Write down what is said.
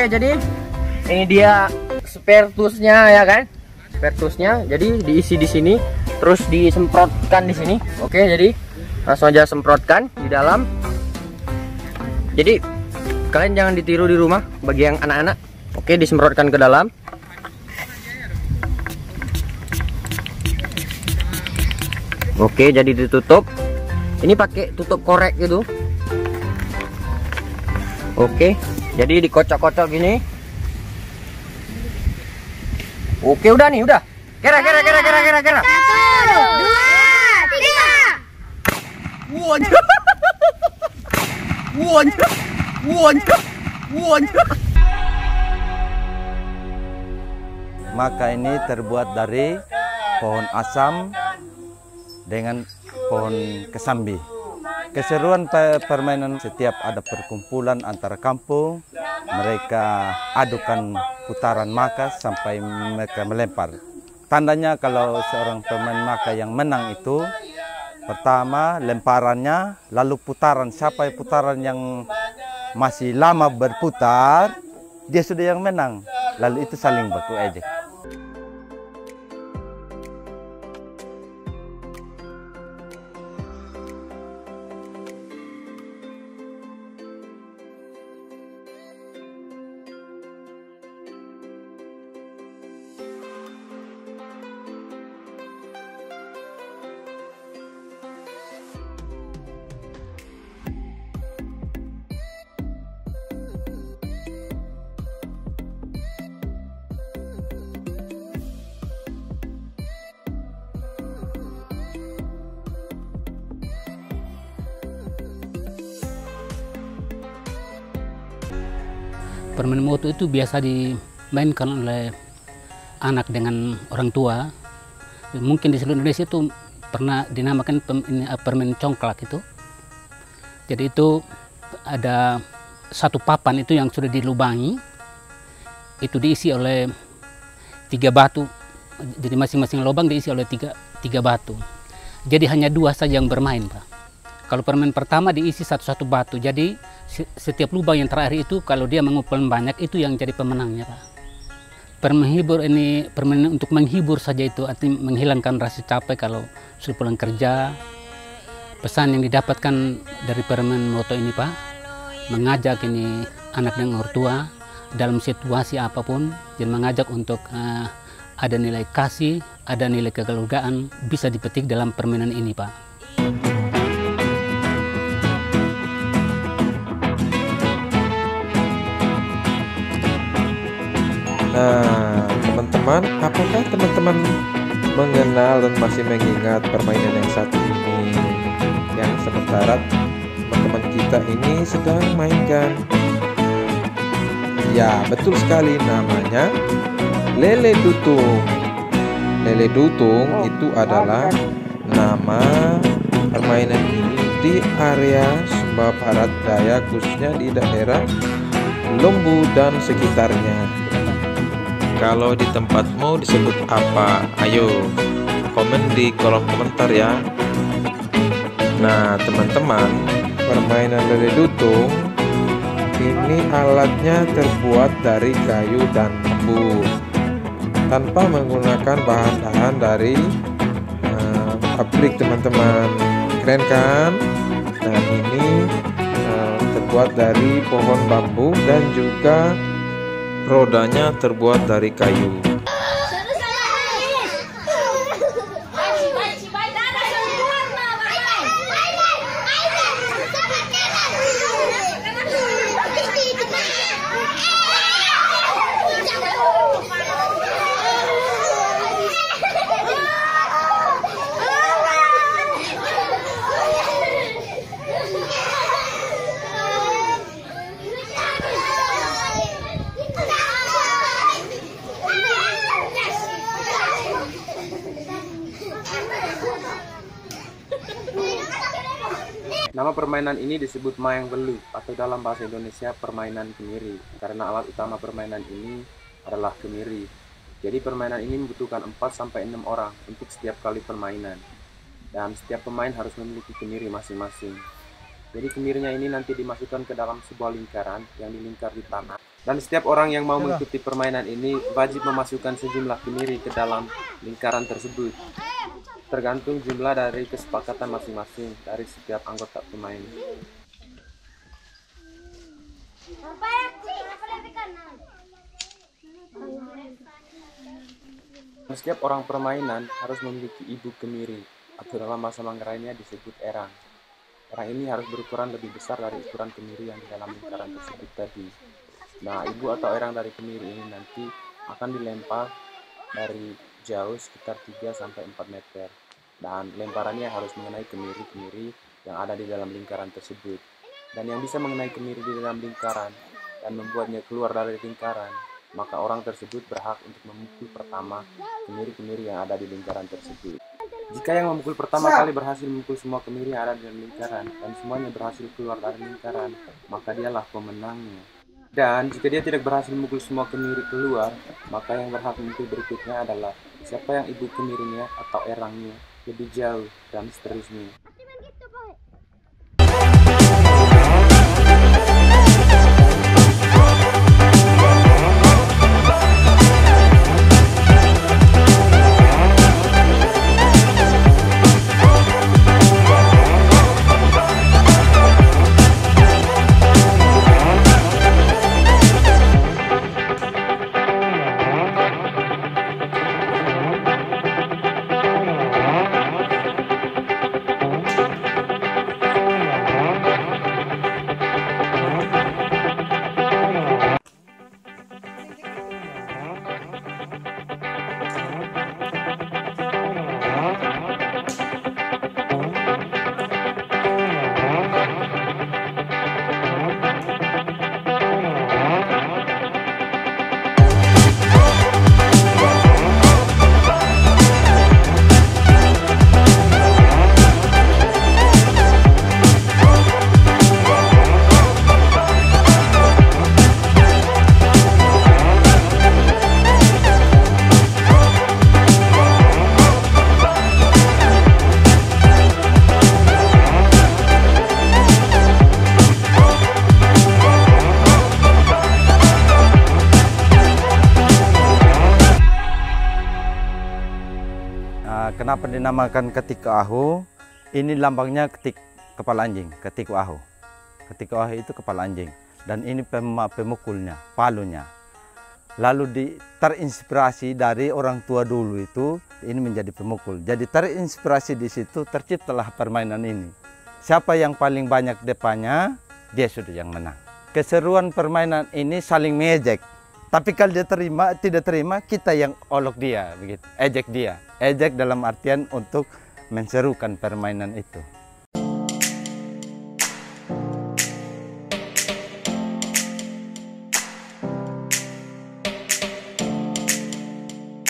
Oke, jadi ini dia spare toolsnya ya kan? Spare toolsnya, jadi diisi di sini, terus disemprotkan di sini. Oke, jadi langsung aja semprotkan di dalam. Jadi kalian jangan ditiru di rumah bagi yang anak-anak. Oke, disemprotkan ke dalam. Oke, jadi ditutup. Ini pakai tutup korek gitu. Oke, jadi dikocok-kocok gini. Oke, udah nih, udah. Kira. 1, 2, 3. Maka ini terbuat dari pohon asam dengan pohon kesambi. Keseruan permainan setiap ada perkumpulan antara kampung, mereka adukan putaran maka sampai mereka melempar. Tandanya kalau seorang pemain maka yang menang itu, pertama lemparannya, lalu putaran. Siapa putaran yang masih lama berputar, dia sudah yang menang. Lalu itu saling baku ejek. Permainan moto itu biasa dimainkan oleh anak dengan orang tua. Mungkin di seluruh Indonesia itu pernah dinamakan permainan congklak itu. Jadi itu ada satu papan itu yang sudah dilubangi, itu diisi oleh 3 batu. Jadi masing-masing lubang diisi oleh tiga batu. Jadi hanya 2 saja yang bermain, Pak. Kalau permainan pertama diisi satu batu, jadi setiap lubang yang terakhir itu kalau dia mengumpulkan banyak itu yang jadi pemenangnya, Pak. Permainan untuk menghibur saja itu, artinya menghilangkan rasa capek kalau sudah pulang kerja. Pesan yang didapatkan dari permainan moto ini, Pak, mengajak ini anak dan orang tua dalam situasi apapun, dan mengajak untuk ada nilai kasih, ada nilai kekeluargaan bisa dipetik dalam permainan ini, Pak. Nah, teman-teman, apakah teman-teman mengenal dan masih mengingat permainan yang satu ini, yang sementara teman-teman kita ini sedang mainkan? Ya, betul sekali, namanya lele dutung. Lele dutung itu adalah nama permainan ini di area Sumba Barat Daya, khususnya di daerah Lombu dan sekitarnya. Kalau di tempatmu disebut apa? Ayo komen di kolom komentar ya. Nah teman-teman, permainan lele dutung ini alatnya terbuat dari kayu dan bambu tanpa menggunakan bahan-bahan dari pabrik, teman-teman. Keren kan? Nah ini terbuat dari pohon bambu dan juga rodanya terbuat dari kayu. Nama permainan ini disebut Mayang Belu atau dalam bahasa Indonesia permainan kemiri, karena alat utama permainan ini adalah kemiri. Jadi permainan ini membutuhkan 4-6 orang untuk setiap kali permainan, dan setiap pemain harus memiliki kemiri masing-masing. Jadi kemirinya ini nanti dimasukkan ke dalam sebuah lingkaran yang dilingkar di tanah. Dan setiap orang yang mau mengikuti permainan ini wajib memasukkan sejumlah kemiri ke dalam lingkaran tersebut. Tergantung jumlah dari kesepakatan masing-masing dari setiap anggota pemain. Setiap orang permainan harus memiliki ibu kemiri, atau dalam bahasa Manggarainya disebut erang. Erang ini harus berukuran lebih besar dari ukuran kemiri yang di dalam lingkaran tersebut tadi. Nah, ibu atau erang dari kemiri ini nanti akan dilempar dari jauh sekitar 3-4 meter. Dan lemparannya harus mengenai kemiri-kemiri yang ada di dalam lingkaran tersebut. Dan yang bisa mengenai kemiri di dalam lingkaran dan membuatnya keluar dari lingkaran, maka orang tersebut berhak untuk memukul pertama kemiri-kemiri yang ada di lingkaran tersebut. Jika yang memukul pertama kali berhasil memukul semua kemiri yang ada di dalam lingkaran dan semuanya berhasil keluar dari lingkaran, maka dialah pemenangnya. Dan jika dia tidak berhasil memukul semua kemiri keluar, maka yang berhak memukul berikutnya adalah siapa yang ibu kemirinya atau erangnya lebih jauh, dan seterusnya. Kenapa dinamakan ketik ahu? Ini lambangnya ketik kepala anjing, ketik ahu. Ketik ahu itu kepala anjing. Dan ini pemukulnya, palunya. Lalu terinspirasi dari orang tua dulu itu, ini menjadi pemukul. Jadi terinspirasi di situ, terciptalah permainan ini. Siapa yang paling banyak depannya, dia sudah yang menang. Keseruan permainan ini saling mengejek. Tapi kalau dia tidak terima, kita yang olok dia, begitu. Ejek dia. Ejek dalam artian untuk menserukan permainan itu.